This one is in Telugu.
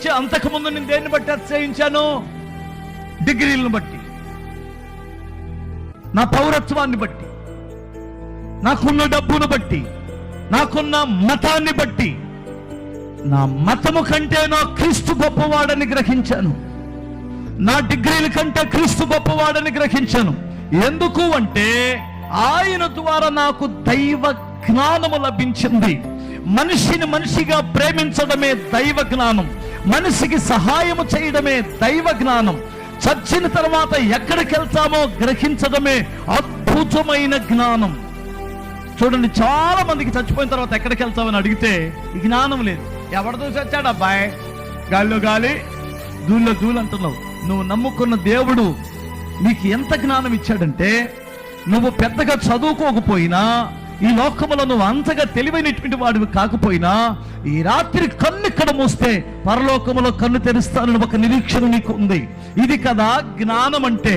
అంతకుముందు నేను దేన్ని బట్టి అతిశయించాను? డిగ్రీలను బట్టి, నా పౌరత్వాన్ని బట్టి, నాకున్న డబ్బును బట్టి, నాకున్న మతాన్ని బట్టి. నా మతము కంటే నా క్రీస్తు గొప్పవాడని గ్రహించాను. నా డిగ్రీల కంటే క్రీస్తు గొప్పవాడని గ్రహించాను. ఎందుకు అంటే ఆయన ద్వారా నాకు దైవ జ్ఞానము లభించింది. మనిషిని మనిషిగా ప్రేమించడమే దైవ జ్ఞానం. మనిషికి సహాయము చేయడమే దైవ జ్ఞానం. చచ్చిన తర్వాత ఎక్కడికి వెళ్తామో గ్రహించడమే అద్భుతమైన జ్ఞానం. చూడండి, చాలా మందికి చచ్చిపోయిన తర్వాత ఎక్కడికి వెళ్తామని అడిగితే ఈ జ్ఞానం లేదు. ఎవరితో చచ్చాడు అబ్బాయి? గాలిలో గాలి, ధూళిలో ధూళి అంటున్నావు. నువ్వు నమ్ముకున్న దేవుడు నీకు ఎంత జ్ఞానం ఇచ్చాడంటే, నువ్వు పెద్దగా చదువుకోకపోయినా, ఈ లోకములో నువ్వు అంతగా తెలివైనటువంటి వాడివి కాకపోయినా, ఈ రాత్రి కన్ను ఇక్కడ మూస్తే పరలోకములో కన్ను తెరుస్తానని ఒక నిరీక్షణ నీకు ఉంది. ఇది కదా జ్ఞానం అంటే.